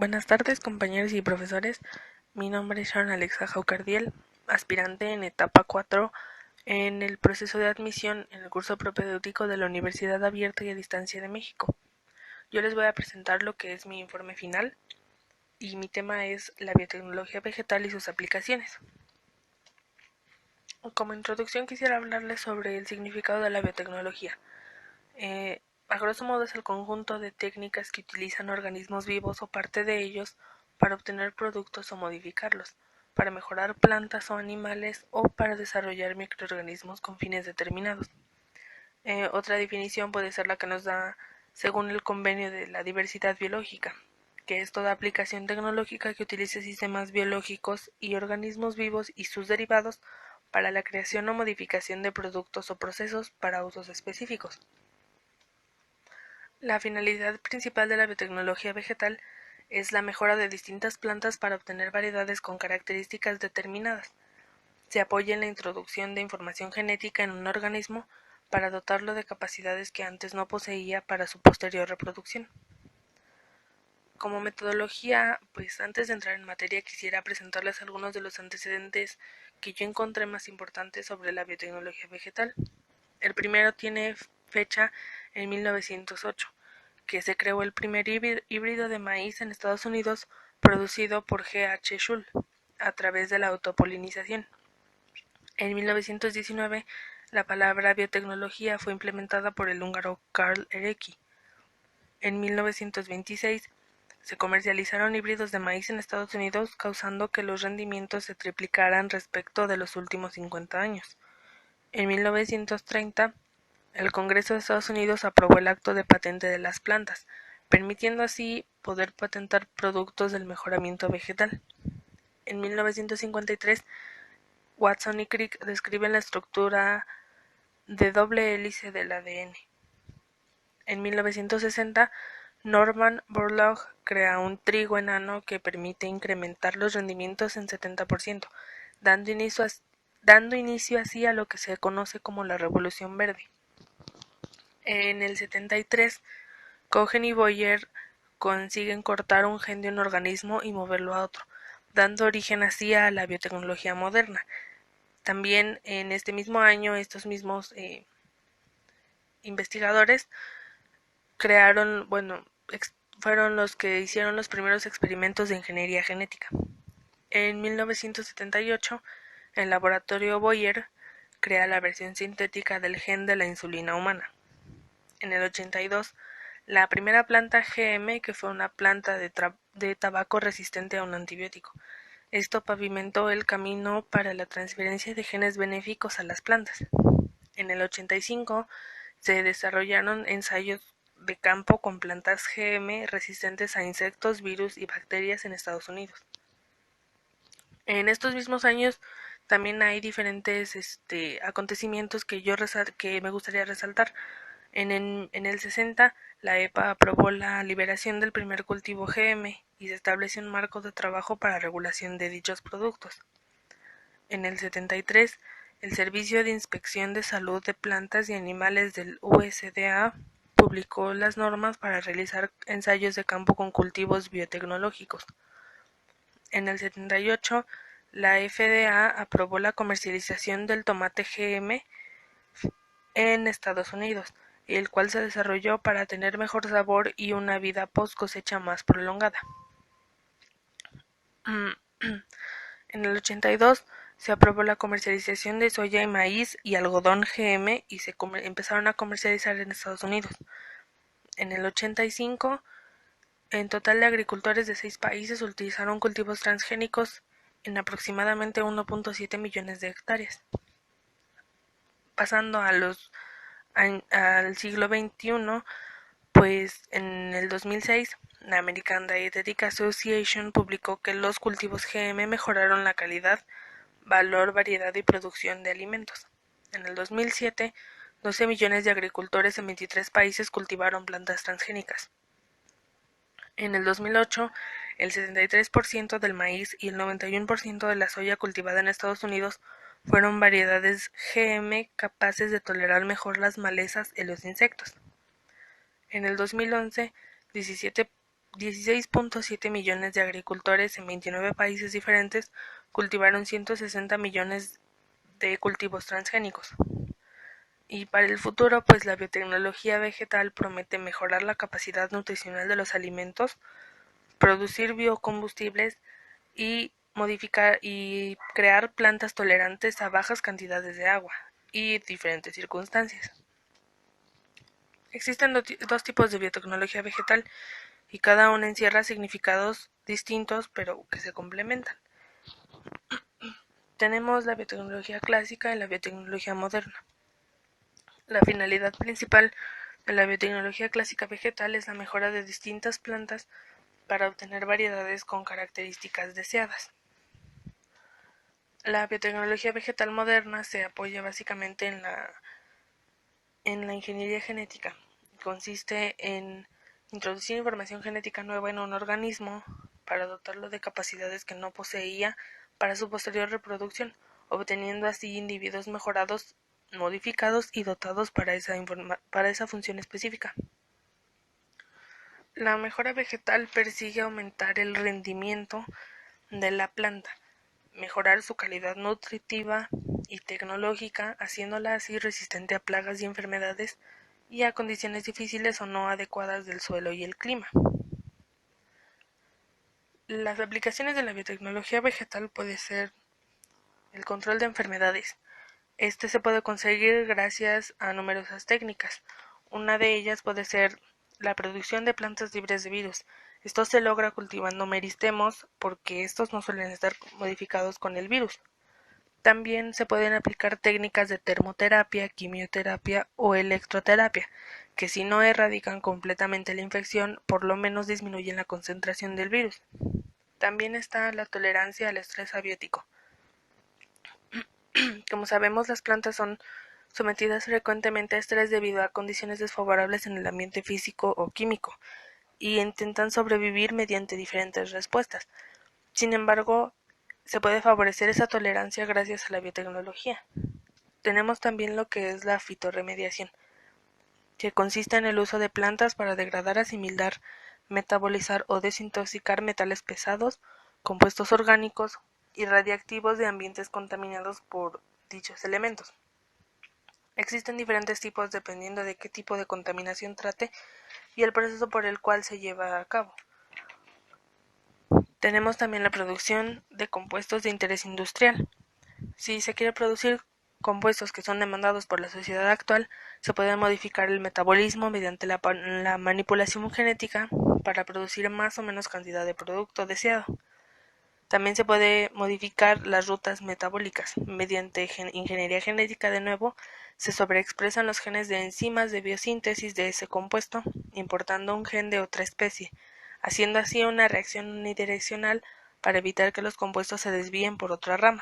Buenas tardes, compañeros y profesores. Mi nombre es Sharon Alexa Jaucardiel, aspirante en etapa 4 en el proceso de admisión en el curso propedéutico de la Universidad Abierta y a Distancia de México. Yo les voy a presentar lo que es mi informe final y mi tema es la biotecnología vegetal y sus aplicaciones. Como introducción quisiera hablarles sobre el significado de la biotecnología. A grosso modo es el conjunto de técnicas que utilizan organismos vivos o parte de ellos para obtener productos o modificarlos, para mejorar plantas o animales o para desarrollar microorganismos con fines determinados. Otra definición puede ser la que nos da según el Convenio de la Diversidad Biológica, que es toda aplicación tecnológica que utilice sistemas biológicos y organismos vivos y sus derivados para la creación o modificación de productos o procesos para usos específicos. La finalidad principal de la biotecnología vegetal es la mejora de distintas plantas para obtener variedades con características determinadas. Se apoya en la introducción de información genética en un organismo para dotarlo de capacidades que antes no poseía para su posterior reproducción. Como metodología, pues antes de entrar en materia quisiera presentarles algunos de los antecedentes que yo encontré más importantes sobre la biotecnología vegetal. El primero tiene fecha en 1908, que se creó el primer híbrido de maíz en Estados Unidos producido por G. H. Schul a través de la autopolinización. En 1919, la palabra biotecnología fue implementada por el húngaro Karl Erecki. En 1926, se comercializaron híbridos de maíz en Estados Unidos, causando que los rendimientos se triplicaran respecto de los últimos 50 años. En 1930, el Congreso de Estados Unidos aprobó el Acto de Patente de las Plantas, permitiendo así poder patentar productos del mejoramiento vegetal. En 1953, Watson y Crick describen la estructura de doble hélice del ADN. En 1960, Norman Borlaug crea un trigo enano que permite incrementar los rendimientos en 70%, dando inicio así a lo que se conoce como la Revolución Verde. En el 73, Cohen y Boyer consiguen cortar un gen de un organismo y moverlo a otro, dando origen así a la biotecnología moderna. También en este mismo año estos mismos investigadores fueron los que hicieron los primeros experimentos de ingeniería genética. En 1978, el laboratorio Boyer crea la versión sintética del gen de la insulina humana. En el 82, la primera planta GM, que fue una planta de tabaco resistente a un antibiótico. Esto pavimentó el camino para la transferencia de genes benéficos a las plantas. En el 85, se desarrollaron ensayos de campo con plantas GM resistentes a insectos, virus y bacterias en Estados Unidos. En estos mismos años también hay diferentes acontecimientos que me gustaría resaltar. En el 60, la EPA aprobó la liberación del primer cultivo GM y se estableció un marco de trabajo para regulación de dichos productos. En el 73, el Servicio de Inspección de Salud de Plantas y Animales del USDA publicó las normas para realizar ensayos de campo con cultivos biotecnológicos. En el 78, la FDA aprobó la comercialización del tomate GM en Estados Unidos, el cual se desarrolló para tener mejor sabor y una vida post cosecha más prolongada. En el 82 se aprobó la comercialización de soya y maíz y algodón GM y se empezaron a comercializar en Estados Unidos. En el 85, en total de agricultores de 6 países utilizaron cultivos transgénicos en aproximadamente 1.7 millones de hectáreas. Pasando al siglo XXI, pues en el 2006, la American Dietetic Association publicó que los cultivos GM mejoraron la calidad, valor, variedad y producción de alimentos. En el 2007, 12 millones de agricultores en 23 países cultivaron plantas transgénicas. En el 2008, el 73% del maíz y el 91% de la soya cultivada en Estados Unidos fueron variedades GM capaces de tolerar mejor las malezas y los insectos. En el 2011, 17 16.7 millones de agricultores en 29 países diferentes cultivaron 160 millones de cultivos transgénicos. Y para el futuro, pues la biotecnología vegetal promete mejorar la capacidad nutricional de los alimentos, producir biocombustibles y modificar y crear plantas tolerantes a bajas cantidades de agua y diferentes circunstancias. Existen dos tipos de biotecnología vegetal y cada una encierra significados distintos pero que se complementan. Tenemos la biotecnología clásica y la biotecnología moderna. La finalidad principal de la biotecnología clásica vegetal es la mejora de distintas plantas para obtener variedades con características deseadas. La biotecnología vegetal moderna se apoya básicamente en la ingeniería genética. Consiste en introducir información genética nueva en un organismo para dotarlo de capacidades que no poseía para su posterior reproducción, obteniendo así individuos mejorados, modificados y dotados para esa función específica. La mejora vegetal persigue aumentar el rendimiento de la planta, mejorar su calidad nutritiva y tecnológica, haciéndola así resistente a plagas y enfermedades y a condiciones difíciles o no adecuadas del suelo y el clima. Las aplicaciones de la biotecnología vegetal puede ser el control de enfermedades. Este se puede conseguir gracias a numerosas técnicas. Una de ellas puede ser la producción de plantas libres de virus. Esto se logra cultivando meristemos porque estos no suelen estar modificados con el virus. También se pueden aplicar técnicas de termoterapia, quimioterapia o electroterapia, que si no erradican completamente la infección, por lo menos disminuyen la concentración del virus. También está la tolerancia al estrés abiótico. Como sabemos, las plantas son sometidas frecuentemente a estrés debido a condiciones desfavorables en el ambiente físico o químico, y intentan sobrevivir mediante diferentes respuestas. Sin embargo, se puede favorecer esa tolerancia gracias a la biotecnología. Tenemos también lo que es la fitorremediación, que consiste en el uso de plantas para degradar, asimilar, metabolizar o desintoxicar metales pesados, compuestos orgánicos y radiactivos de ambientes contaminados por dichos elementos. Existen diferentes tipos dependiendo de qué tipo de contaminación trate y el proceso por el cual se lleva a cabo. Tenemos también la producción de compuestos de interés industrial. Si se quiere producir compuestos que son demandados por la sociedad actual, se puede modificar el metabolismo mediante la manipulación genética para producir más o menos cantidad de producto deseado. También se puede modificar las rutas metabólicas. Mediante ingeniería genética, de nuevo, se sobreexpresan los genes de enzimas de biosíntesis de ese compuesto, importando un gen de otra especie, haciendo así una reacción unidireccional para evitar que los compuestos se desvíen por otra rama.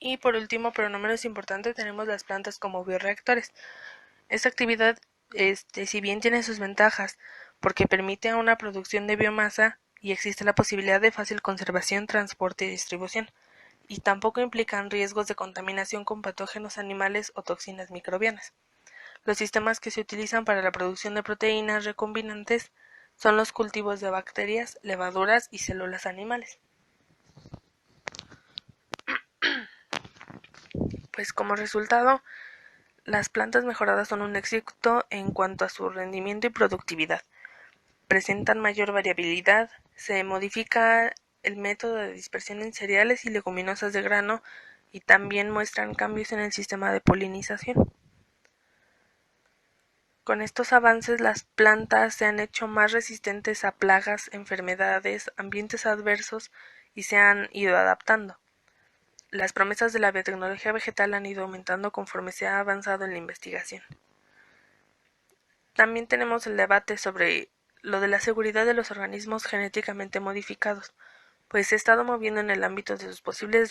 Y por último, pero no menos importante, tenemos las plantas como bioreactores. Esta actividad, si bien tiene sus ventajas, porque permite una producción de biomasa y existe la posibilidad de fácil conservación, transporte y distribución, y tampoco implican riesgos de contaminación con patógenos animales o toxinas microbianas. Los sistemas que se utilizan para la producción de proteínas recombinantes son los cultivos de bacterias, levaduras y células animales. Pues como resultado, las plantas mejoradas son un éxito en cuanto a su rendimiento y productividad. Presentan mayor variabilidad, se modifica el método de dispersión en cereales y leguminosas de grano y también muestran cambios en el sistema de polinización. Con estos avances, las plantas se han hecho más resistentes a plagas, enfermedades, ambientes adversos y se han ido adaptando. Las promesas de la biotecnología vegetal han ido aumentando conforme se ha avanzado en la investigación. También tenemos el debate sobre lo de la seguridad de los organismos genéticamente modificados, pues se ha estado moviendo en el ámbito de sus posibles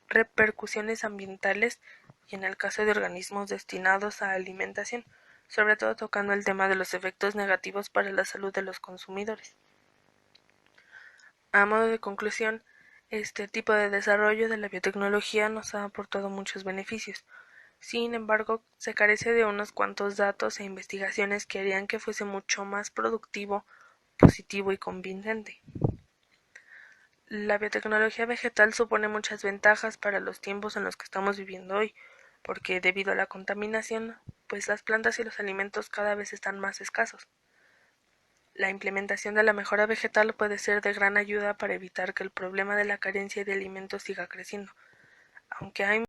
repercusiones ambientales y en el caso de organismos destinados a alimentación, sobre todo tocando el tema de los efectos negativos para la salud de los consumidores. A modo de conclusión, este tipo de desarrollo de la biotecnología nos ha aportado muchos beneficios. Sin embargo, se carece de unos cuantos datos e investigaciones que harían que fuese mucho más productivo positivo y convincente. La biotecnología vegetal supone muchas ventajas para los tiempos en los que estamos viviendo hoy, porque debido a la contaminación, pues las plantas y los alimentos cada vez están más escasos. La implementación de la mejora vegetal puede ser de gran ayuda para evitar que el problema de la carencia de alimentos siga creciendo, aunque hay